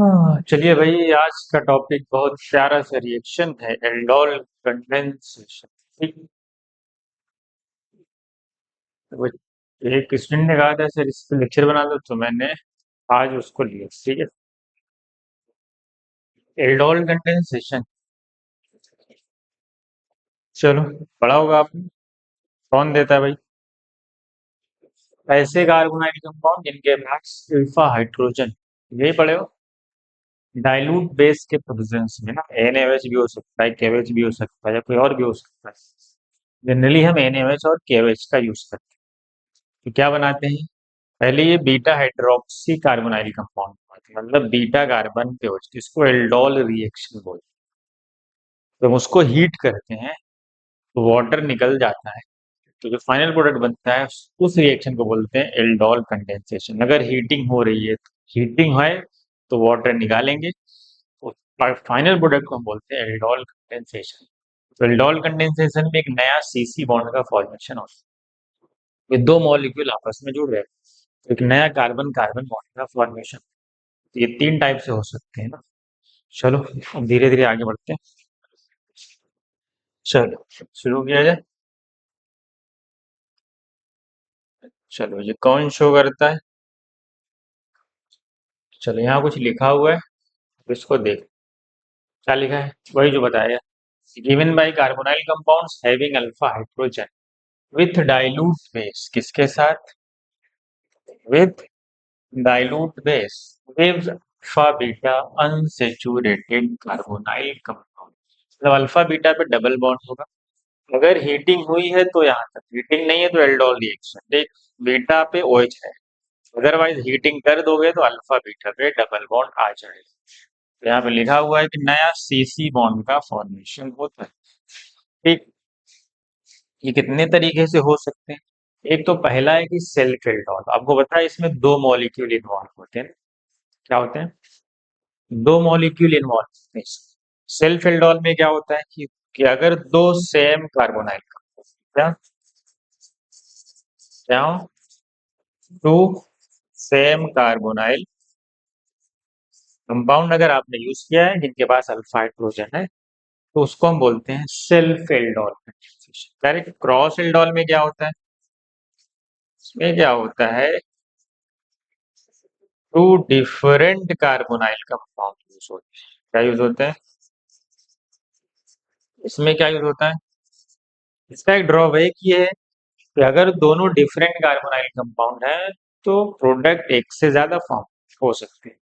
हाँ, चलिए भाई, आज का टॉपिक बहुत प्यारा सा रिएक्शन है, एल्डोल कंडेंसेशन। ठीक। वो एक स्टूडेंट ने कहा था सर इस पे लेक्चर बना दो, तो मैंने आज उसको लिया। ठीक है। Aldol condensation. चलो, पढ़ा होगा आपने। कौन देता है भाई? ऐसे कार्बोनाइल कंपाउंड जिनके पास अल्फा हाइड्रोजन। यही पढ़े हो। डाइल्यूट बेस के प्रेजेंस में ना NaOH भी हो सकता है, KOH भी हो सकता है, या कोई और भी हो सकता है। जनरली हम NaOH और KOH का यूज करते हैं। तो क्या बनाते हैं? पहले ये बीटा हाइड्रोक्सी कार्बोनाइल कंपाउंड, मतलब बीटा कार्बन पे होती है, इसको एल्डोल रिएक्शन बोलते हैं। जब उसको हीट करते हैं तो वाटर निकल जाता है। तो जो फाइनल प्रोडक्ट बनता है उस रिएक्शन को बोलते हैं एल्डोल कंडेंसेशन। अगर हीटिंग हो रही है, हीटिंग है तो वाटर निकालेंगे, तो फाइनल प्रोडक्ट को हम बोलते हैं एल्डोल कंडेंसेशन। तो एल्डोल कंडेंसेशन में एक नया सीसी बॉन्ड का फॉर्मेशन होता है। ये दो मॉलिक्यूल आपस में जुड़ रहे हैं, तो एक नया कार्बन कार्बन बॉन्ड का फॉर्मेशन। ये तीन टाइप से हो सकते हैं ना। चलो, अब धीरे धीरे आगे बढ़ते हैं। चलो, शुरू किया जाए। चलो, ये कौन शो करता है? चलो, यहाँ कुछ लिखा हुआ है, तो इसको देख। क्या लिखा है? वही जो बताया। Given by carbonyl compounds having alpha hydrogen with dilute base. किसके साथ? With dilute base gives alpha beta unsaturated carbonyl compound. मतलब अल्फा बीटा पे डबल बॉन्ड होगा। अगर हीटिंग हुई है तो यहाँ तक, हीटिंग नहीं है तो एल्डोल रिएक्शन। देख, बीटा पे OH है, अदरवाइज हीटिंग कर दोगे तो अल्फा बीटा पे डबल बॉन्ड आ जाएगा। तो यहाँ पे लिखा हुआ है कि नया सीसी बॉन्ड का फॉर्मेशन होता है। ठीक। ये कितने तरीके से हो सकते हैं? एक तो पहला है कि सेल्फ एल्डोल। आपको पता है इसमें दो मॉलिक्यूल इन्वॉल्व होते हैं। क्या होते हैं? दो मॉलिक्यूल इन्वॉल्व होते हैं। सेल्फ एल्डोल में क्या होता है कि अगर दो सेम कार्बोनाइल, क्या क्या टू सेम कार्बोनाइल कंपाउंड अगर आपने यूज किया है जिनके पास अल्फा हाइड्रोजन है, तो उसको हम बोलते हैं self aldol. Direct cross aldol में क्या होता है? इसमें क्या होता है? Two different carbonyl compound use होते हैं। क्या यूज होते हैं? इसमें क्या यूज होता है? इसका एक ड्रॉबैक ये है कि अगर दोनों डिफरेंट कार्बोनाइल कंपाउंड है तो प्रोडक्ट एक से ज्यादा फॉर्म हो सकते हैं।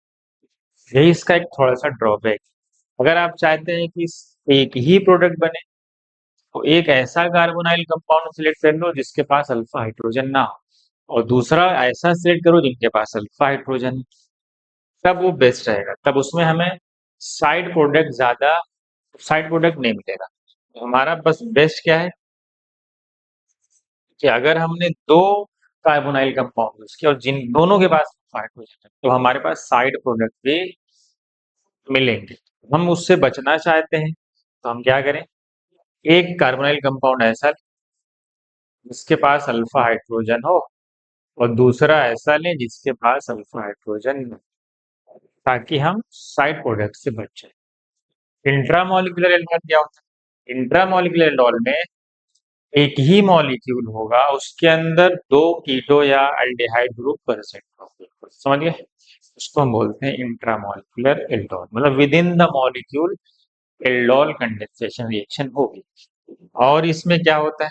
यही इसका एक थोड़ा सा ड्रॉबैक। अगर आप चाहते हैं कि एक ही प्रोडक्ट बने, तो एक ऐसा कार्बोनाइल कंपाउंड सिलेक्ट कर लो जिसके पास अल्फा हाइड्रोजन ना हो, और दूसरा ऐसा सिलेक्ट करो जिनके पास अल्फा हाइड्रोजन। तब वो बेस्ट रहेगा, तब उसमें हमें साइड प्रोडक्ट ज्यादा, साइड प्रोडक्ट नहीं मिलेगा। तो हमारा बस बेस्ट क्या है कि अगर हमने दो कार्बोनाइल कंपाउंड यूज किया और जिन दोनों के पास अल्फा हाइड्रोजन है, तो हमारे पास साइड प्रोडक्ट भी मिलेंगे। हम उससे बचना चाहते हैं, तो हम क्या करें? एक कार्बोनाइल कंपाउंड ऐसा जिसके पास अल्फा हाइड्रोजन हो, और दूसरा ऐसा लें जिसके पास अल्फा हाइड्रोजन न हो, ताकि हम साइड प्रोडक्ट से बच जाए। इंट्रामोलिकुलर एल्डोल क्या होता है? इंट्रामोलिकुलर एल्डोल में एक ही मॉलिक्यूल होगा, उसके अंदर दो कीटो या अल्डिहाइड ग्रुप प्रेजेंट होंगे। समझ गए? उसको हम बोलते हैं इंट्रामोलिकुलर एल्डोल। मतलब with in the molecule aldol condensation reaction होगी। और इसमें क्या होता है?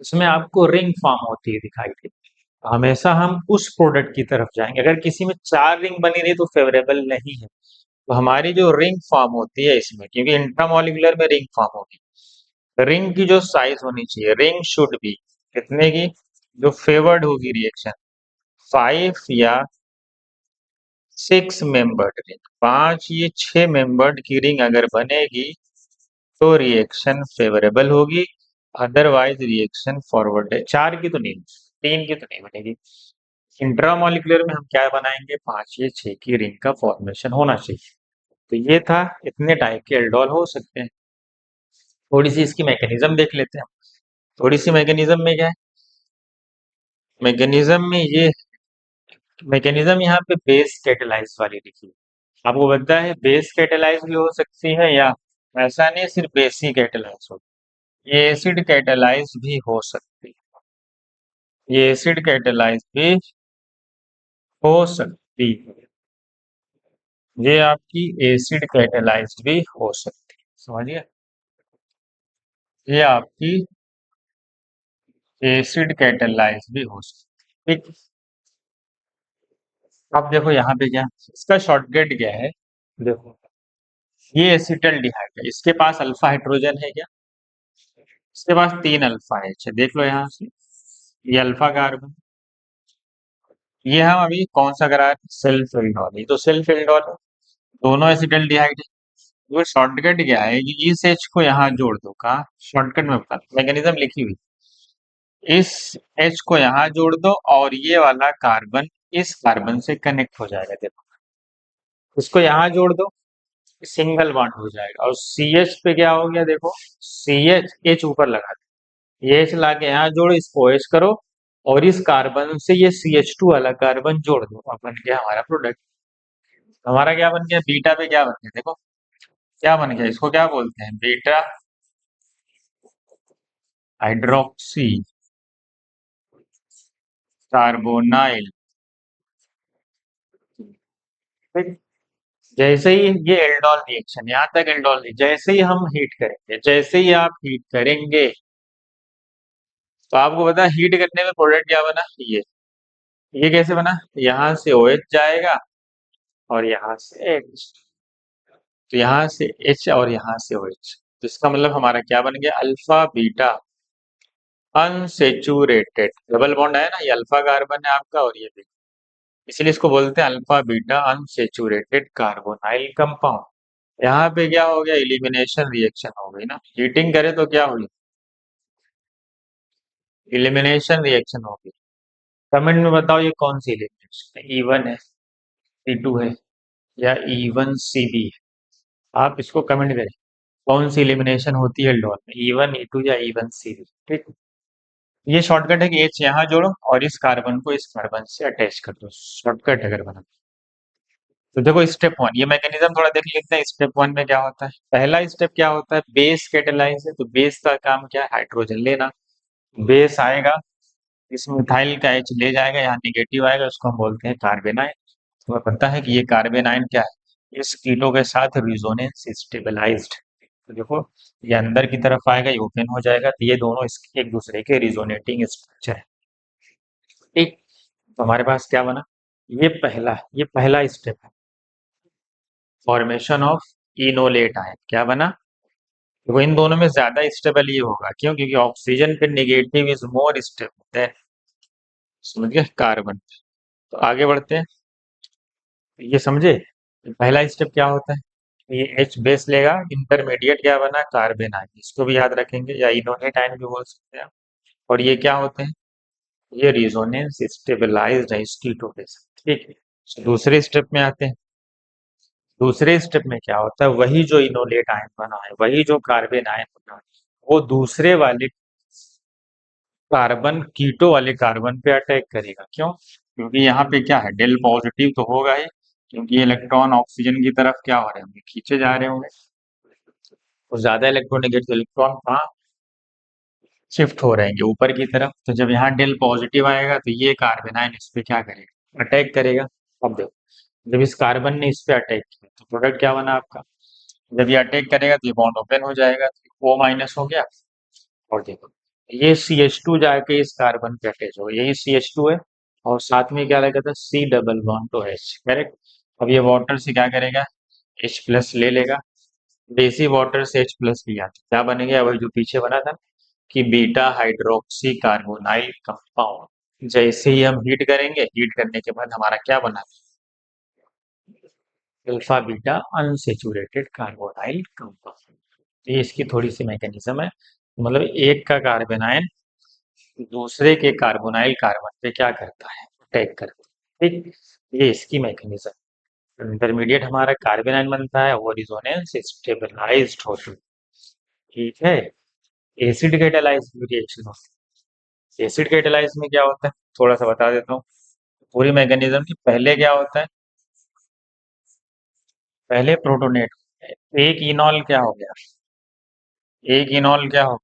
इसमें आपको रिंग फॉर्म होती है दिखाई देती है। हमेशा हम उस प्रोडक्ट की तरफ जाएंगे। अगर किसी में चार रिंग बनी रही तो फेवरेबल नहीं है। तो हमारी जो रिंग फॉर्म होती है इसमें, क्योंकि इंट्रामोलिकुलर में रिंग फॉर्म होगी, रिंग की जो साइज होनी चाहिए, रिंग शुड बी कितने की? जो फेवर्ड होगी रिएक्शन, 5 या 6 मेंबर्ड रिंग, 5 ये 6 मेंबर्ड की रिंग अगर बनेगी तो रिएक्शन फेवरेबल होगी, अदरवाइज रिएक्शन फॉरवर्ड है। चार की तो नहीं, तीन की तो नहीं बनेगी। इंट्रामोलिकुलर में हम क्या बनाएंगे? 5 या 6 की रिंग का फॉर्मेशन होना चाहिए। तो ये था, इतने टाइप के एल्डोल हो सकते हैं। थोड़ी सी इसकी मैकेनिज्म देख लेते हैं। थोड़ी सी मैकेनिज्म में क्या है? मैकेनिज्म में ये मैकेनिज्म यहाँ पे बेस कैटेलाइज वाली लिखी है। आपको पता है बेस कैटेलाइज भी हो सकती है, या ऐसा नहीं सिर्फ बेस ही कैटेलाइज हो, ये एसिड कैटेलाइज भी हो सकती है। ये एसिड कैटेलाइज भी हो सकती है। ये आपकी एसिड कैटेलाइज्ड भी हो सकती है, समझिए। ये आपकी एसिड कैटेलाइज्ड भी हो सकती है, ठीक। अब देखो यहाँ पे क्या, इसका शॉर्टकट क्या है। देखो ये एसिटल्डिहाइड है, इसके पास अल्फा हाइड्रोजन है क्या? इसके पास 3 अल्फा है। अच्छा देख लो यहाँ से, ये अल्फा कार्बन, ये हम अभी कौन सा करा रहे हैं, सेल्फ एल्डोल, ये तो सेल्फ एल्डोल है, दोनों एसिटल्डिहाइड है। वो शॉर्टकट क्या है कि इस एच को यहाँ जोड़ दो, कहा शॉर्टकट में बता, मैकेनिज्म लिखी हुई, इस एच को यहाँ जोड़ दो और ये वाला कार्बन इस कार्बन से कनेक्ट हो जाएगा। देखो इसको यहाँ जोड़ दो, सिंगल बॉन्ड हो जाएगा, और सी एच पे क्या हो गया, देखो सी एच, एच ऊपर लगा दो, ये एच ला के यहाँ जोड़ो, इसको एच करो, और इस कार्बन से ये सी एच टू वाला कार्बन जोड़ दो, अब बन गया हमारा प्रोडक्ट। हमारा क्या बन गया, बीटा पे क्या बन गया, देखो क्या बन गया, इसको क्या बोलते हैं, बीटा हाइड्रोक्सी कार्बोनाइल। ठीक। जैसे ही ये एल्डोल रिएक्शन, यहाँ तक एल्डोल, जैसे ही हम हीट करेंगे, जैसे ही आप हीट करेंगे, तो आपको पता है हीट करने में प्रोडक्ट क्या बना, ये कैसे बना, यहाँ से ओ एच जाएगा और यहाँ से एच, तो यहाँ से एच और यहाँ से ओ एच, तो इसका मतलब हमारा क्या बन गया, alpha beta unsaturated, double bond है ना, ये अल्फा कार्बन है आपका और ये बीटा, इसलिए इसको बोलते हैं alpha beta unsaturated carbonyl compound. यहाँ पे क्या हो गया, इलिमिनेशन रिएक्शन हो गई ना, हीटिंग करे तो क्या हुई, इलिमिनेशन रिएक्शन हो गई। कमेंट में बताओ ये कौन सी इलिमिनेशन है, E1 है, E2 है, या E1 CB है? आप इसको कमेंट करें, कौन सी इलिमिनेशन होती है डॉल में, E1 E2 या E1 CB, ठीक। ये शॉर्टकट है कि एच यहाँ जोड़ो और इस कार्बन को इस कार्बन से अटैच कर दो, शॉर्टकट अगर बना। तो देखो स्टेप वन, ये मैकेनिज्म थोड़ा देख लेते हैं, स्टेप वन में क्या होता है, पहला स्टेप क्या होता है, बेस कैटेलाइज है, तो बेस का काम क्या है, हाइड्रोजन लेना, बेस आएगा, इस मिथाइल का एच ले जाएगा, यहाँ निगेटिव आएगा, उसको हम बोलते हैं कार्बेनाइन। तुम्हें पता है कि ये कार्बेनाइन क्या है, इस कीटो के साथ रिजोनेंस स्टेबलाइज्ड, तो देखो ये अंदर की तरफ आएगा, ये ओपन हो जाएगा, तो ये दोनों एक दूसरे के रिजोनेटिंग स्ट्रक्चर है, ठीक। तो हमारे पास क्या बना, ये पहला स्टेप है, फॉर्मेशन ऑफ इनोलेट आयन, क्या बना, देखो इन दोनों में ज्यादा स्टेबल ये होगा, क्यों, क्योंकि ऑक्सीजन पे निगेटिव इज मोर स्टेबल है, समझ गए, कार्बन। तो आगे बढ़ते हैं, ये समझे, पहला स्टेप क्या होता है, ये H बेस लेगा, इंटरमीडिएट क्या बना, कार्बन आयन, इसको भी याद रखेंगे, या इनोनेट आयन भी बोल सकते हैं आप। और ये क्या होते हैं, ये रिजोनेंस स्टेबलाइज्ड है इस कीटो के साथ, ठीक है। तो दूसरे स्टेप में आते हैं, दूसरे स्टेप में क्या होता है, वही जो इनोलेट आयन बना है, वही जो कार्बन आयन बना है, वो दूसरे वाले कार्बन, कीटो वाले कार्बन पे अटैक करेगा, क्यों, क्योंकि यहाँ पे क्या है, डेल पॉजिटिव तो होगा ही, क्योंकि इलेक्ट्रॉन ऑक्सीजन की तरफ क्या हो रहे होंगे, खींचे जा रहे होंगे, तो ज्यादा इलेक्ट्रोनेगेटिव इलेक्ट्रॉन कहाँ शिफ्ट हो रहेंगे, ऊपर की तरफ, तो जब यहाँ डेल पॉजिटिव आएगा तो ये कार्बन आयन इस पे क्या करेगा, अटैक करेगा। अब देखो जब इस कार्बन ने इस पे अटैक किया तो प्रोडक्ट क्या बना आपका, जब ये अटैक करेगा तो ये बॉन्ड ओपन हो जाएगा, तो O माइनस हो गया, और देखो ये CH2 जाके इस कार्बन पे अटैच होगा, यही CH2 है, और साथ में क्या लगा था, C double bond to H, correct. अब ये वाटर से क्या करेगा, H प्लस ले लेगा, देसी वाटर से H प्लस लिया तो क्या बनेगा, वही जो पीछे बना था कि बीटा हाइड्रोक्सी कार्बोनाइल कंपाउंड। जैसे ही हम हीट करेंगे, हीट करने के बाद हमारा क्या बना, alpha beta unsaturated carbonyl compound. ये इसकी थोड़ी सी मैकेनिज्म है, मतलब एक का कार्बन आयन दूसरे के कार्बोनाइल कार्बन पे क्या करता है, अटैक करता है, ठीक। ये इसकी मैकेनिज्म, इंटरमीडिएट हमारा कार्बन आयन बनता है, वो रिजोनेंस स्टेबलाइज्ड होता है, ठीक है। एसिड कैटालाइज रिएक्शन होती है, एसिड कैटालाइज में क्या होता है, थोड़ा सा बता देता हूँ। पूरी मैकेनिज्म की पहले क्या होता है, पहले प्रोटोनेट, एक इनॉल क्या हो गया, एक इनॉल क्या हो,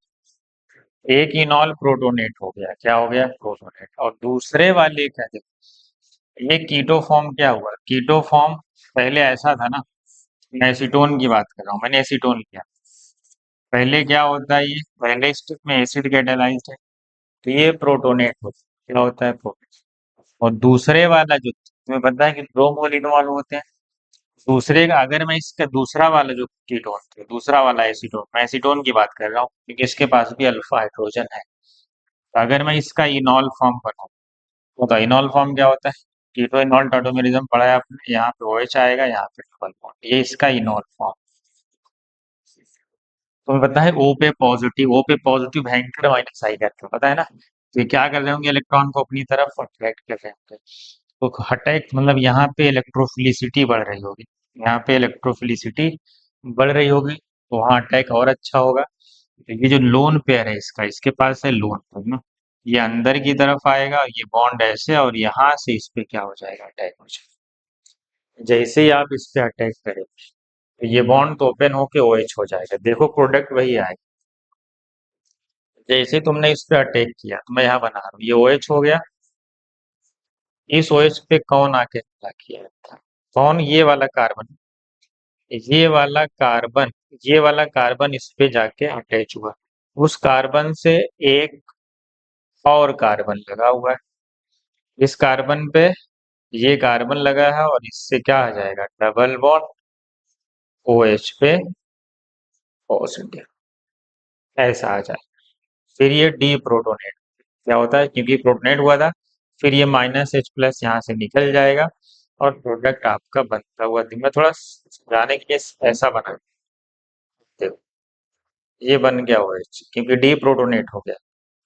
एक इनॉल प्रोटोनेट हो गया, क्या हो गया, प्रोटोनेट। और दूसरे वाले क्या थे, ये कीटो फॉर्म क्या हुआ, कीटो फॉर्म पहले ऐसा था ना, मैं एसीटोन की बात कर रहा हूँ, मैंने एसीटोन किया, पहले क्या होता है, ये पहले स्टेप में एसिड कैटालाइज्ड है, तो ये प्रोटोनेट होता है, क्या होता है, प्रोटोनेट। और दूसरे वाला जो तुम्हें पता है कि दो मोल इनवॉल्व होते हैं, दूसरे का अगर मैं इसका दूसरा वाला जो कीटोन है, दूसरा वाला एसीटोन, मैं एसीटोन की बात कर रहा हूँ क्योंकि इसके पास भी अल्फा हाइड्रोजन है, तो अगर मैं इसका इनॉल फॉर्म बनाऊँ तो इनॉल फॉर्म क्या होता है, कीटो इनॉल टॉटोमेरिज्म पढ़ा है आपने, यहाँ पे OH आएगा, यहाँ पे डबल बॉन्ड, ये इसका इनॉल फॉर्म। तुम्हें पता है ओ पे पॉजिटिव भयंकर माइनस आई करते हैं, पता है ना, तो ये क्या कर रहे होंगे, इलेक्ट्रॉन को अपनी तरफ अट्रैक्ट कर रहे होंगे, तो अटैक मतलब यहाँ पे इलेक्ट्रोफिलिसिटी बढ़ रही होगी, यहाँ पे इलेक्ट्रोफिलिसिटी बढ़ रही होगी, तो वहाँ अटैक और अच्छा होगा। तो ये जो लोन पेयर है इसका, इसके पास है लोन पेयर ना, ये अंदर की तरफ आएगा, ये बॉन्ड ऐसे, और यहाँ से इस पे क्या हो जाएगा, अटैक हो जाएगा, जैसे ही आप इस पे अटैक करें तो ये बॉन्ड तो ओपन होके OH हो जाएगा, देखो प्रोडक्ट वही आएगा। जैसे तुमने इस पे अटैक किया तो मैं यहाँ बना रहा हूँ, ये OH हो गया, इस OH पे कौन आके हमला किया था, कौन, ये वाला कार्बन, ये वाला कार्बन, ये वाला कार्बन इस पे जाके अटैच हुआ, उस कार्बन से एक और कार्बन लगा हुआ है, इस कार्बन पे ये कार्बन लगा है, और इससे क्या आ जाएगा, डबल बॉन्ड OH पे पॉजिटिव, ऐसा आ जाए, फिर ये डी प्रोटोनेट क्या होता है, क्योंकि प्रोटोनेट हुआ था, फिर ये -H प्लस यहाँ से निकल जाएगा, और प्रोडक्ट आपका बनता हुआ मैं थोड़ा समझाने के लिए ऐसा बना, देखो ये बन गया OH क्योंकि डी प्रोटोनेट हो गया,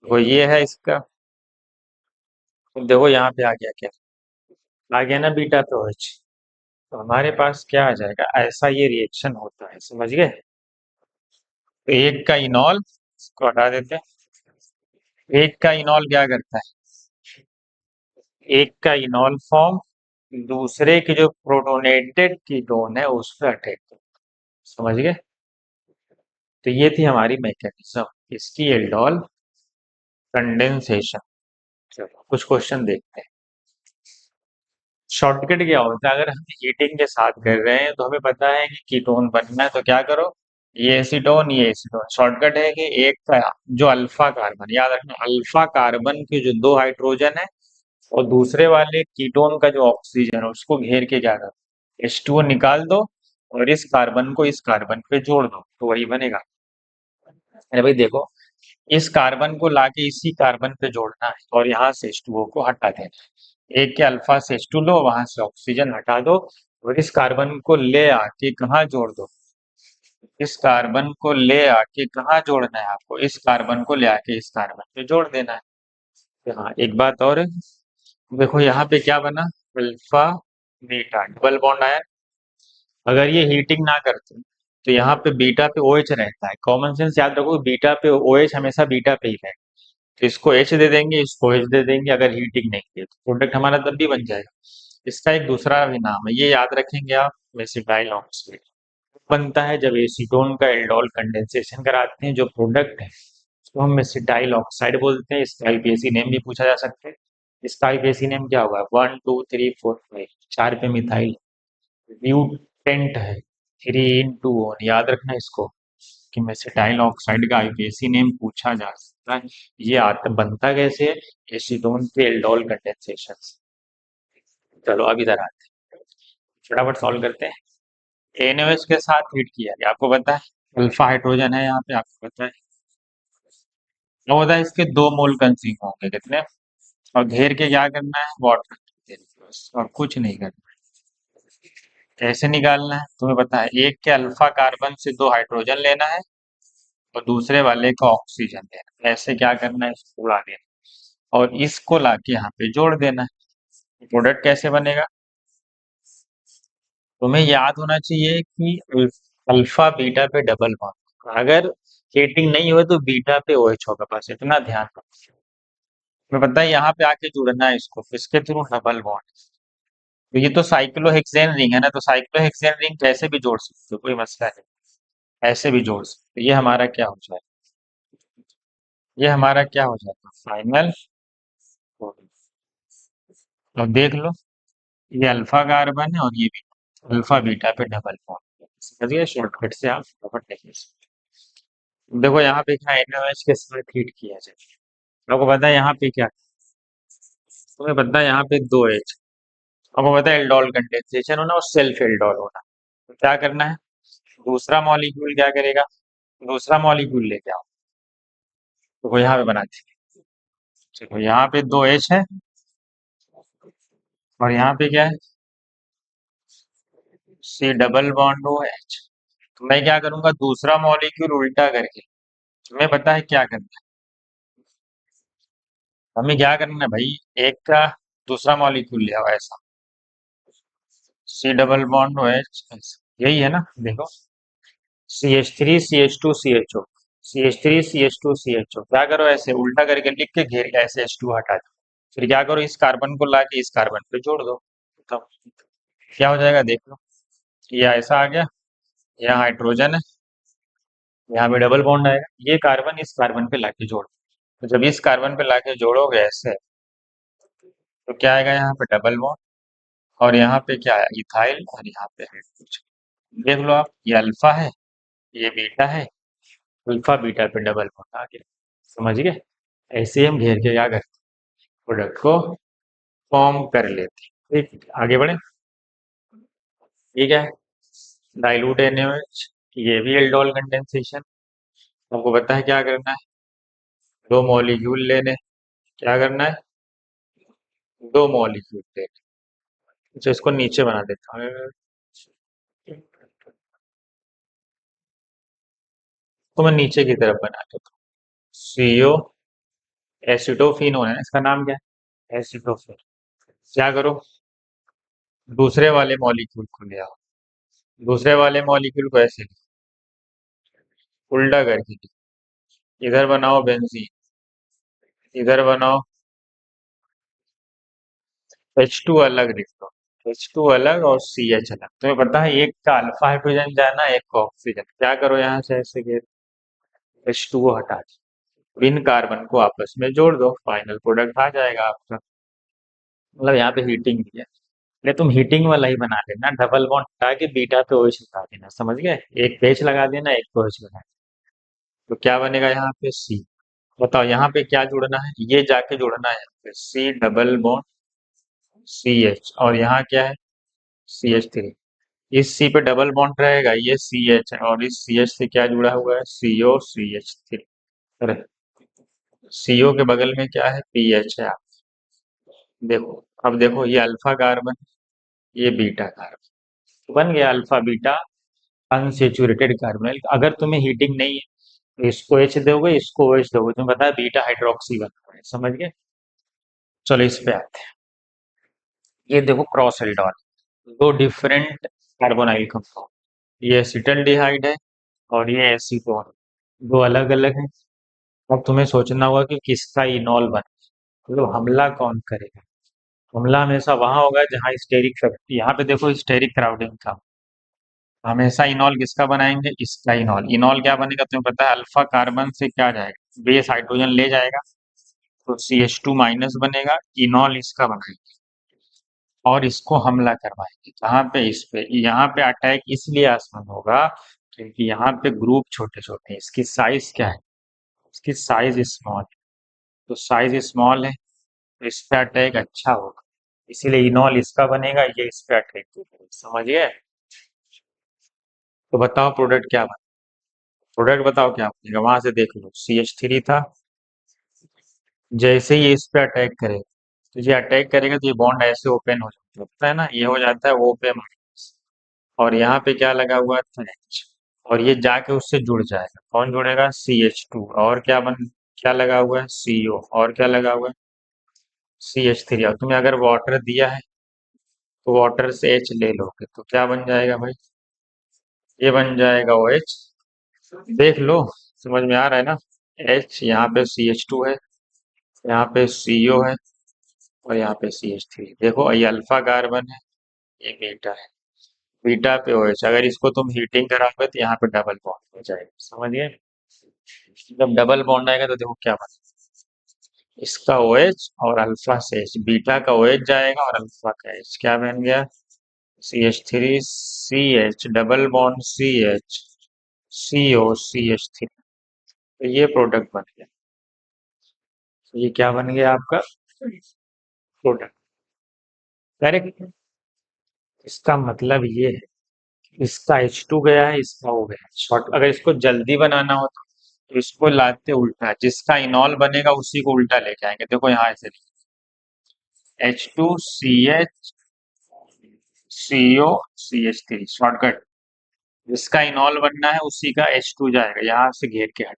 वो ये है इसका, तो देखो यहाँ पे आ गया क्या, आ गया ना बीटा पे OH, तो हमारे पास क्या आ जाएगा, ऐसा ये रिएक्शन होता है, समझ गए। तो एक का इनॉल, इसको हटा देते हैं, एक का इनॉल क्या करता है, एक का इनॉल फॉर्म दूसरे की जो प्रोटोनेटेड कीटोन है उस पर अटैक करता है, समझ गए। तो ये थी हमारी मैकेनिज्म, इसकी एल्डोल कंडेंसेशन। चलो कुछ क्वेश्चन देखते हैं। शॉर्टकट क्या होता है, अगर हम हीटिंग के साथ कर रहे हैं तो हमें पता है कि कीटोन बनना है, तो क्या करो, ये एसीटोन, शॉर्टकट है कि एक का जो अल्फा कार्बन, याद रखना अल्फा कार्बन के जो दो हाइड्रोजन है, और दूसरे वाले कीटोन का जो ऑक्सीजन है उसको घेर के जा रहा है, H2O निकाल दो, और इस कार्बन को इस कार्बन पे जोड़ दो, तो वही बनेगा। अरे भाई देखो, इस कार्बन को लाके इसी कार्बन पे जोड़ना है, और यहाँ से H2O को हटा देना है, एक के अल्फा से H2 लो, वहां से ऑक्सीजन हटा दो, और इस कार्बन को ले आके कहाँ जोड़ दो, इस कार्बन को ले आके कहाँ जोड़ना है आपको, इस कार्बन को ले आके इस कार्बन पे जोड़ देना है। तो हाँ एक बात और है, देखो यहाँ पे क्या बना, अल्फा बीटा डबल बॉन्ड आया, अगर ये हीटिंग ना करते तो यहाँ पे बीटा पे OH रहता है, कॉमन सेंस याद रखो, बीटा पे OH हमेशा बीटा पे ही है, तो इसको H दे देंगे, इसको H दे देंगे, अगर हीटिंग नहीं की तो प्रोडक्ट हमारा तब भी बन जाएगा। इसका एक दूसरा भी नाम है, ये याद रखेंगे आप, मेसिटाइल ऑक्साइड बनता है जब एसीटोन का एल्डोल कंडेंसेशन कराते हैं, जो प्रोडक्ट है उसको हम मेसिटाइल ऑक्साइड बोलते हैं, इसका IUPAC नेम भी पूछा जा सकता है। इसका IUPAC नेम क्या होगा, 1 2 3 4 5, 4 पे मिथाइल ब्यूटेंट है, 3 into 1, याद रखना इसको कि मेसिटाइल ऑक्साइड का IUPAC नेम पूछा जा सकता है। ये आता बनता कैसे है, एसीटोन के एल्डोल कंडेंसेशन से। चलो अब इधर आते हैं, फटाफट सॉल्व करते हैं। NaOH के साथ हीट किया गया, आपको पता है अल्फा हाइड्रोजन है यहाँ पे, आपको पता है, वो होता है इसके 2 मोल कंज्यूम होंगे कितने, और घेर के क्या करना है, वाटर, और कुछ नहीं करना। कैसे निकालना है, तुम्हें पता है, एक के अल्फा कार्बन से 2 हाइड्रोजन लेना है, और दूसरे वाले को ऑक्सीजन देना है, ऐसे क्या करना है, इसको उड़ा देना, और इसको लाके यहाँ पे जोड़ देना है, प्रोडक्ट कैसे बनेगा, तुम्हें याद होना चाहिए कि अल्फा बीटा पे डबल बॉन्ड, अगर हीटिंग नहीं हो तो बीटा पे OH होगा, बस इतना ध्यान रखो। मैं पता है यहाँ पे आके जुड़ना है इसको, किसके थ्रू, डबल बॉन्ड। तो ये तो साइक्लोहेक्सेन रिंग है ना, तो साइक्लोहेक्सेन रिंग कैसे भी जोड़ सकते हो, कोई मसला नहीं, ऐसे भी जोड़ सकते हो। ये हमारा क्या हो जाएगा, ये हमारा क्या हो जाएगा, फाइनल। तो देख लो, ये अल्फा कार्बन है और ये भी अल्फा बीटा पे डबल बॉन्ड, समझिए शॉर्टकट से आप फटाफट लिख सकते हो। देखो यहाँ पे क्या NaOH के साथ हीट किया जाए, आपको पता है यहाँ पे क्या, तुम्हें पता है यहाँ पे दो एच, आपको पता है एल्डोल कंडेंसेशन होना और सेल्फ एल्डोल होना। तो क्या करना है, दूसरा मॉलिक्यूल क्या करेगा, दूसरा मॉलिक्यूल लेके आओ, तो वो यहाँ पे बनाते हैं। देखो यहाँ पे दो एच है और यहाँ पे क्या है, C double bond O H. तो मैं क्या करूंगा, दूसरा मॉलिक्यूल उल्टा करके, तुम्हें पता है क्या करना है, हमें क्या करना है भाई, एक का दूसरा मॉलिक्यूल ले आओ ऐसा, C double bond O H, यही है ना, देखो CH3 CH2 CHO, CH3 CH2 CHO, क्या करो ऐसे उल्टा करके लिख के घेर के ऐसे H2 हटा दो, फिर क्या करो इस कार्बन को ला के इस कार्बन पे जोड़ दो, तो क्या हो जाएगा देख लो, ये ऐसा आ गया, यहाँ हाइड्रोजन है, यहाँ पे डबल बॉन्ड आएगा, ये कार्बन इस कार्बन पे लाके जोड़, तो जब इस कार्बन पे लाके जोड़ोगे ऐसे, तो क्या आएगा यहाँ पे डबल बॉन्ड, और यहाँ पे क्या है इथाइल, और यहाँ पे हाइड्रोजन। देख लो आप, ये अल्फा है, ये बीटा है, अल्फा बीटा पे डबल बॉन्ड आ गया, समझ गए। ऐसे ही हम घेर के क्या करते, प्रोडक्ट को फॉर्म कर लेते हैं। ठीक, आगे बढ़े। ये क्या है, डाइल्यूट NaOH, ये भी एल्डोल कंडेंसेशन। हमको पता है क्या करना है, दो मॉलिक्यूल लेने, क्या करना है, दो मॉलिक्यूल लेने। अच्छा इसको नीचे बना देता हूँ, तो मैं नीचे की तरफ बना देता हूँ, CO एसिटोफिनोन है ना, इसका नाम क्या है, एसिटोफिन। क्या करो, दूसरे वाले मॉलिक्यूल को ले आओ, दूसरे वाले मॉलिक्यूल को ऐसे उल्टा करके इधर बनाओ बेंजीन, इधर बनाओ H2 अलग लिख दो, H2 अलग और CH अलग। तुम्हें पता है एक का अल्फा हाइड्रोजन जाना, एक का ऑक्सीजन, क्या करो यहाँ से ऐसे के H2 को हटा दो, इन कार्बन को आपस में जोड़ दो, फाइनल प्रोडक्ट आ जाएगा आपका। मतलब यहाँ पे हीटिंग भी है, नहीं तुम हीटिंग वाला ही बना लेना, डबल बॉन्ड हटा के बीटा पे OH लगा देना, समझ गए, एक पेज लगा देना, एक पे OH लगा, तो क्या बनेगा यहाँ पे C। बताओ यहाँ पे क्या जोड़ना है, ये जाके जोड़ना है यहाँ पे C डबल बॉन्ड CH, और यहाँ क्या है CH3, इस C पे डबल बॉन्ड रहेगा, ये CH है, और इस CH से क्या जुड़ा हुआ है CO CH3, अरे CO के बगल में क्या है PH है, आप देखो, अब देखो ये अल्फा कार्बन, ये बीटा कार्बन, तो बन गया अल्फा बीटा अनसेचुरेटेड कार्बोनिल। अगर तुम्हें हीटिंग नहीं है तो इसको H दोगे, इसको OH दोगे, तुम्हें पता है बीटा हाइड्रोक्सी बनता है, समझ गए। चलो इस पे आते हैं, ये देखो क्रॉस एल्डोन, दो डिफरेंट कार्बोनाइल कंपाउंड, ये एसिटल्डिहाइड है और ये एसीटोन, दो अलग अलग है। अब तुम्हें सोचना होगा कि किसका इनॉल बना, मतलब हमला कौन करेगा, हमला हमेशा वहां होगा जहां स्टेरिक, यहाँ पे देखो स्टेरिक क्राउडिंग था, हमेशा इनॉल किसका बनाएंगे, इसका इनॉल, इनॉल क्या बनेगा तुम्हें पता है, अल्फा कार्बन से क्या जाएगा, बेस हाइड्रोजन ले जाएगा, तो CH2 माइनस बनेगा, इनॉल इसका बनाएंगे और इसको हमला करवाएंगे, कहाँ पे, इस पे, यहाँ पे अटैक इसलिए आसान होगा क्योंकि यहाँ पे ग्रुप छोटे छोटे हैं, इसकी साइज क्या है, इसकी साइज स्मॉल है, तो साइज स्मॉल है तो इस पे अटैक अच्छा होगा, इसीलिए इनॉल इसका बनेगा, ये इस पे अटैक करेगा, समझिए। तो बताओ प्रोडक्ट क्या बनेगा, प्रोडक्ट बताओ क्या बनेगा, वहां से देख लो CH3 था, जैसे ही ये इस पे अटैक करेगा, तो ये अटैक करेगा तो ये बॉन्ड ऐसे ओपन हो जाता है ना, ये हो जाता है ओपन, और यहाँ पे क्या लगा हुआ है H, और ये जाके उससे जुड़ जाएगा, कौन जुड़ेगा CH2, और क्या क्या लगा हुआ है CO, और क्या लगा हुआ है CH3, और तुम्हें अगर वाटर दिया है तो वाटर से H ले लोगे, तो क्या बन जाएगा भाई, ये बन जाएगा OH, देख लो समझ में आ रहा है ना, H यहाँ पे CH2 है, यहाँ पे CO है और यहाँ पे CH3। देखो ये अल्फा कार्बन है, ये बीटा है। बीटा पे OH, अगर इसको तुम हीटिंग कराओगे तो यहाँ पे डबल बॉन्ड हो जाएगा, समझ गए? जब डबल बॉन्ड आएगा तो देखो क्या बनेगा, इसका OH और अल्फा से H, बीटा का OH जाएगा और अल्फा का H, क्या बन गया? CH3 CH double bond CH CO CH3। तो ये प्रोडक्ट बन गया। तो ये क्या बन गया आपका प्रोडक्ट, करेक्ट। इसका मतलब ये है, इसका H2 गया है, इसका हो गया शॉर्ट। अगर इसको जल्दी बनाना हो तो इसको लाते उल्टा, जिसका इनॉल बनेगा उसी को उल्टा लेके आएंगे। देखो यहाँ ऐसे H2CH CO CH3 शॉर्टकट। जिसका इनॉल बनना है उसी का H2 जाएगा, यहाँ से घेर के हट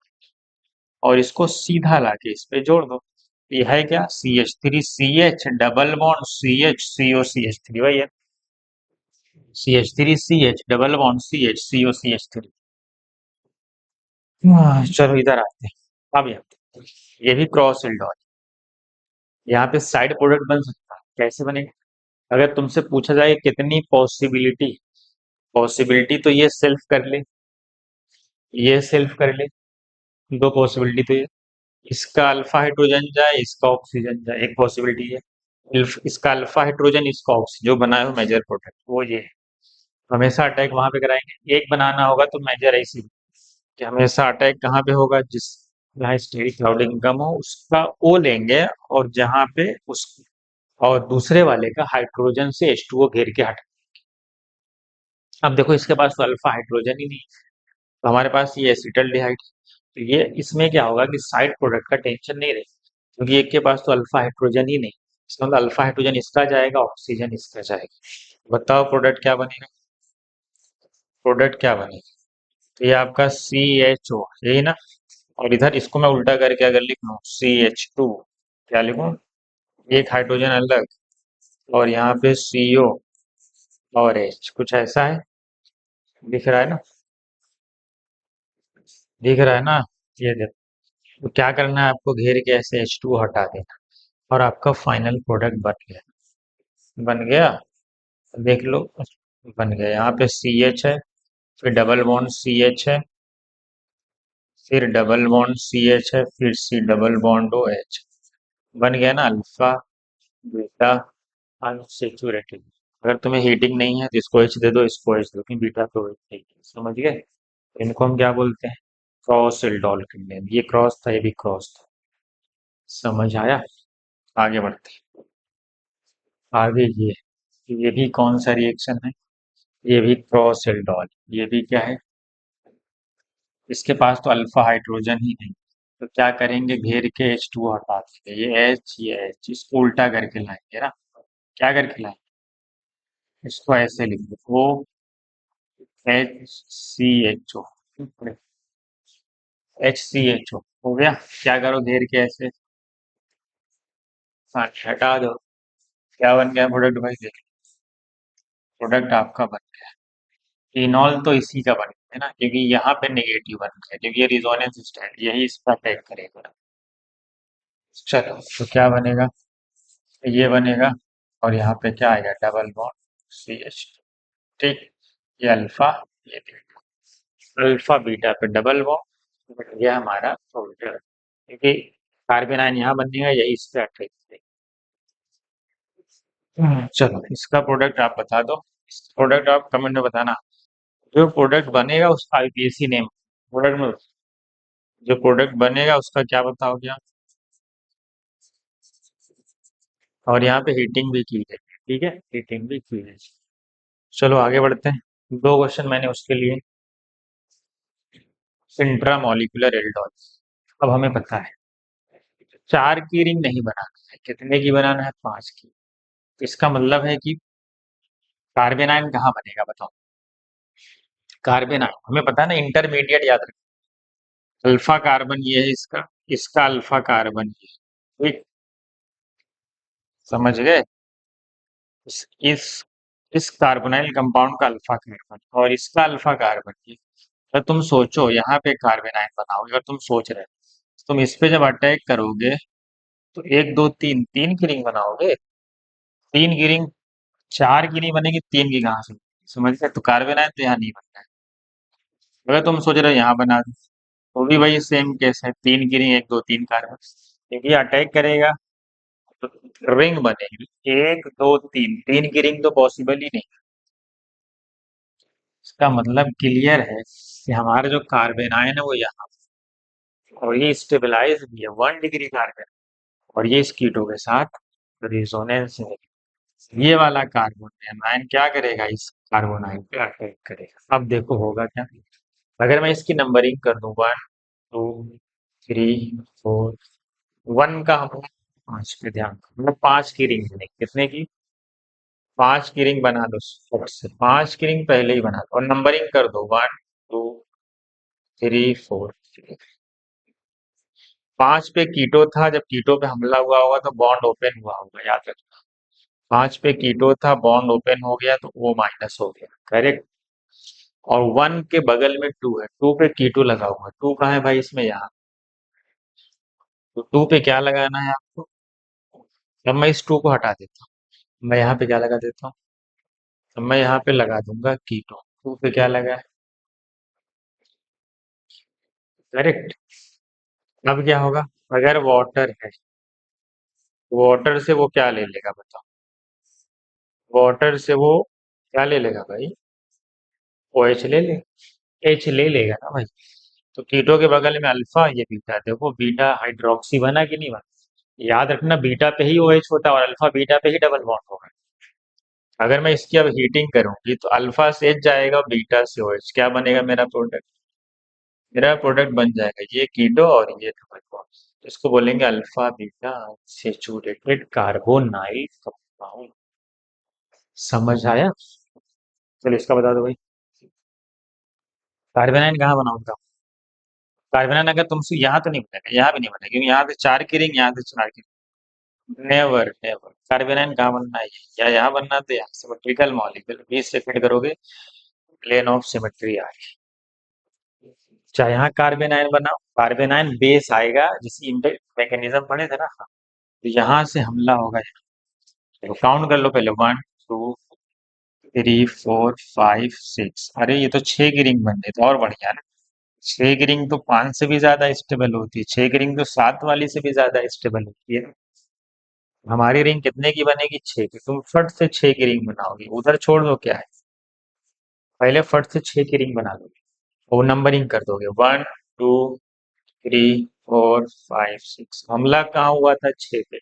और इसको सीधा लाके इस पे जोड़ दो। ये है क्या? CH3CH double bond CH CO CH3, वही है। CH3CH double bond CH CO CH3। चलो इधर आते हैं। अब ये भी क्रॉस एल्डॉल, यहाँ पे साइड प्रोडक्ट बन सकता है। कैसे बनेगा? अगर तुमसे पूछा जाए कितनी पॉसिबिलिटी, पॉसिबिलिटी तो ये सेल्फ कर ले, ये सेल्फ कर ले, दो पॉसिबिलिटी तो ये, इसका अल्फा हाइड्रोजन जाए, इसका ऑक्सीजन जाए, एक पॉसिबिलिटी है। इसका अल्फा हाइड्रोजन, इसका ऑक्सीजन, जो बनाए हो मेजर प्रोडक्ट वो ये है। हमेशा अटैक वहां पे कराएंगे। एक बनाना होगा तो मेजर ऐसी कि हमेशा अटैक कहाँ पे होगा, जिस जहाँ स्टेरिक क्लाउडिंग कम हो उसका ओ लेंगे, और जहाँ पे उस और दूसरे वाले का हाइड्रोजन से H2O घेर के हटा। अब देखो इसके पास तो अल्फा हाइड्रोजन ही नहीं है, तो हमारे पास ये एसिटल्डिहाइड। तो ये इसमें क्या होगा कि साइड प्रोडक्ट का टेंशन नहीं रहेगा, क्योंकि एक के पास तो अल्फा हाइड्रोजन ही नहीं। इसका मतलब अल्फा हाइड्रोजन इसका जाएगा, ऑक्सीजन इसका जाएगा। बताओ प्रोडक्ट क्या बनेगा? प्रोडक्ट क्या बनेगा? तो ये आपका CHO, यही ना। और इधर इसको मैं उल्टा करके अगर लिख लूँ CH2, क्या लिखूं? एक हाइड्रोजन अलग, और यहाँ पे CO और H, कुछ ऐसा है। दिख रहा है ना? दिख रहा है ना? ये देखो। तो क्या करना है आपको, घेर के ऐसे H2 हटा देना और आपका फाइनल प्रोडक्ट बन गया। बन गया, देख लो। बन गया, यहाँ पे CH है, फिर डबल बॉन्ड CH है, फिर डबल बॉन्ड CH है, फिर C डबल बॉन्ड OH। बन गया ना अल्फा बीटा अनसेचुरेटेड। अगर तुम्हें हीटिंग नहीं है तो इसको H दे दो, इसको H दो, क्योंकि बीटा तो OH नहीं है। समझ गए? इनको हम क्या बोलते हैं? क्रॉस एल्डोल किंडन। ये क्रॉस था, ये भी क्रॉस था। समझ आया? आगे बढ़ते हैं। आगे ये भी कौन सा रिएक्शन है? ये भी क्रॉस एल्डोल। ये भी क्या है? इसके पास तो अल्फा हाइड्रोजन ही नहीं, तो क्या करेंगे, घेर के H2 हटा देंगे। ये H इसको उल्टा करके लाएंगे ना। क्या करके लाएंगे? इसको ऐसे लिख दो, OHCHO, HCHO हो गया। क्या करो, घेर के ऐसे, हाँ, हटा दो। क्या बन गया प्रोडक्ट भाई? देख, प्रोडक्ट आपका बन गया। इनॉल तो इसी का बन गया है ना, क्योंकि यहाँ पे नेगेटिव बन गया, क्योंकि ये रिजोनेंस स्टेट यही इस पर अटैक करेगा। चलो तो क्या बनेगा? ये बनेगा, और यहाँ पे क्या आएगा, डबल बॉन्ड CH। ठीक, ये अल्फा, ये बीटा। अल्फा बीटा पे डबल बॉन्ड बन गया हमारा सोल्जर, क्योंकि कार्बन आयन यहाँ बनेगा, यही इस पे अटैक करेगा। चलो इसका प्रोडक्ट आप बता दो। प्रोडक्ट आप कमेंट में बताना। जो प्रोडक्ट बनेगा उसका IPAC नेम, प्रोडक्ट में जो प्रोडक्ट बनेगा उसका क्या बताओगे आप? और यहाँ पे हीटिंग भी की है, ठीक है, हीटिंग भी की है। चलो आगे बढ़ते हैं। दो क्वेश्चन मैंने उसके लिए। Intramolecular aldol. अब हमें पता है 4 की रिंग नहीं बनाना है, कितने की बनाना है? 5 की। तो इसका मतलब है कि कार्बन आयन कहाँ बनेगा, बताओ? कार्बन आयन हमें पता है ना, इंटरमीडिएट याद रखो। अल्फा कार्बन ये है इसका, इसका अल्फा कार्बन ये है। ठीक, समझ गए? इस इस इस कार्बोनाइल कंपाउंड का अल्फा कार्बन और इसका अल्फा कार्बन ये। तो तुम सोचो, यहाँ पे कार्बन आयन बनाओगे, अगर तुम सोच रहे हो, तुम इस पे जब अटैक करोगे तो एक दो तीन, तीन की रिंग बनाओगे। तीन की रिंग, चार की नहीं बनेगी, तीन की कहाँ से बनेगी? समझ गए? तो कार्बन आयन तो यहाँ नहीं बनना है। अगर तुम सोच रहे हो यहाँ बना दो, तो भी भाई सेम केस है, तीन की रिंग, एक दो तीन कार्बन, क्योंकि अटैक करेगा तो रिंग बनेगी। एक दो तीन, तीन की रिंग तो पॉसिबल ही नहीं। इसका मतलब क्लियर है कि हमारा जो कार्बन आयन है वो यहाँ, और ये स्टेबलाइज भी है 1 डिग्री कार्बन, और ये इस कीटो के साथ रिजोनेंस है। ये वाला कार्बन आयन क्या करेगा, इस कार्बन आयन पे अटैक करेगा। अब देखो होगा क्या। अगर मैं इसकी नंबरिंग कर दूं, 1 2 3 4, 1 का हम 5 पे ध्यान, मतलब 5 की रिंग बनेगी। कितने की? 5 की रिंग बना दो फट से, 5 की रिंग पहले ही बना दो, और नंबरिंग कर दो 1 2 3 4। 5 पे कीटो था, जब कीटो पे हमला हुआ होगा तो बॉन्ड ओपन हुआ होगा, याद रखना। 5 पे कीटो था, बॉन्ड ओपन हो गया तो O माइनस हो गया, करेक्ट। और 1 के बगल में 2 है, 2 पे कीटो लगा हुआ है। 2 कहाँ है भाई इसमें? यहाँ। तो 2 पे क्या लगाना है आपको? अब मैं इस 2 को हटा देता हूँ, मैं यहाँ पे क्या लगा देता हूँ? अब मैं यहाँ पे लगा दूंगा कीटो। 2 पे क्या लगा है? करेक्ट। अब क्या होगा? अगर वाटर है, वाटर से वो क्या ले लेगा बताओ? वाटर से वो क्या ले लेगा भाई? ओ एच ले ले, एच ले लेगा ना भाई। तो कीटो के बगल में अल्फा, ये बीटा, देखो बीटा हाइड्रोक्सी बना कि नहीं बना? याद रखना, बीटा पे ही ओएच होता है और अल्फा बीटा पे ही डबल बॉन्ड होगा। अगर मैं इसकी अब हीटिंग करूंगी तो अल्फा से एच जाएगा, बीटा से ओएच, क्या बनेगा मेरा प्रोडक्ट? मेरा प्रोडक्ट बन जाएगा ये कीटो और ये डबल बॉन्ड। इसको बोलेंगे alpha beta saturated carbonyl compound. समझ आया? चलो इसका बता दो भाई। कार्बोनाइल कहाँ बनाऊंगा? कार्बन अगर तुमसे यहाँ तो नहीं बनेगा, यहाँ भी नहीं बनेगा, क्योंकि यहाँ पे 4 की रिंग, यहाँ से 4 की रिंग। नेवर नेवर, कार्बन कहाँ बनना है? या यहाँ बनना है तो यहाँ सिमेट्रिकल मॉलिक्यूल 20 से फिट करोगे, प्लेन ऑफ सिमेट्री आ गई। चाहे यहाँ कार्बन आयन बनाओ, कार्बन आयन बेस आएगा, जिसकी इम्पैक्ट मैकेनिज्म पढ़े थे ना। तो यहाँ से हमला होगा। तो काउंट कर लो पहले, 1 2 3 4 5 6। अरे ये तो 6 की रिंग बन गई, तो और बढ़िया ना। 6 की रिंग तो 5 से भी ज्यादा स्टेबल होती है, 6 की रिंग तो 7 वाली से भी ज्यादा स्टेबल होती है। हमारी रिंग कितने की बनेगी? 6 की। तुम फट से 6 की रिंग बनाओगी, उधर छोड़ दो क्या है, पहले फट से 6 की रिंग बना लोगे, और नंबरिंग कर दोगे 1 2 3 4 5 6। हमला कहाँ हुआ था? 6 पे।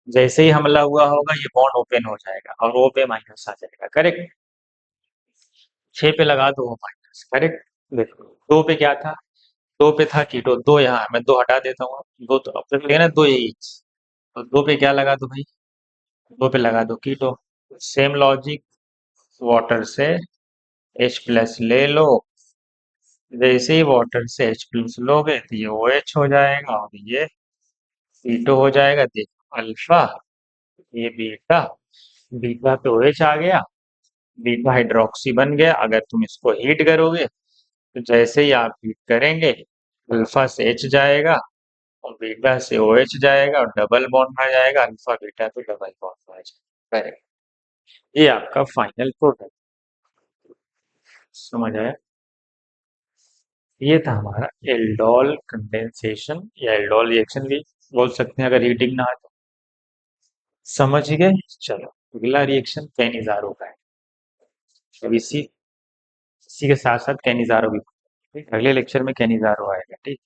जैसे ही हमला हुआ होगा ये बॉन्ड ओपन हो जाएगा और O पे माइनस आ जाएगा, करेक्ट। 6 पे लगा दो O माइनस, करेक्ट। देखो 2 पे क्या था? 2 पे था कीटो, 2 यहाँ है, मैं 2 हटा देता हूँ। 2 तो अब तक लेना, 2 यही। तो 2 पे क्या लगा दो भाई? 2 पे लगा दो कीटो। सेम लॉजिक, वाटर से H प्लस ले लो। जैसे ही वाटर से H प्लस लोगे तो ये OH हो जाएगा, और ये कीटो हो जाएगा। देखो अल्फा, ये बीटा, बीटा पे OH आ गया, बीटा हाइड्रोक्सी बन गया। अगर तुम इसको हीट करोगे तो जैसे ही आप हीट करेंगे, अल्फा से H जाएगा और बीटा से OH जाएगा, और डबल बॉन्ड आ जाएगा, अल्फा बीटा पे डबल बॉन्ड आ जाएगा, करेक्ट। ये आपका फाइनल प्रोडक्ट। समझ आया? ये था हमारा एल्डोल कंडेंसेशन, या एल्डोल रिएक्शन भी बोल सकते हैं अगर हीटिंग ना आए तो। समझ गए? चलो अगला रिएक्शन कैनिजारो का है। अब इसी इसी के साथ साथ कैनिजारो भी, ठीक? अगले लेक्चर में कैनिजारो आएगा, ठीक।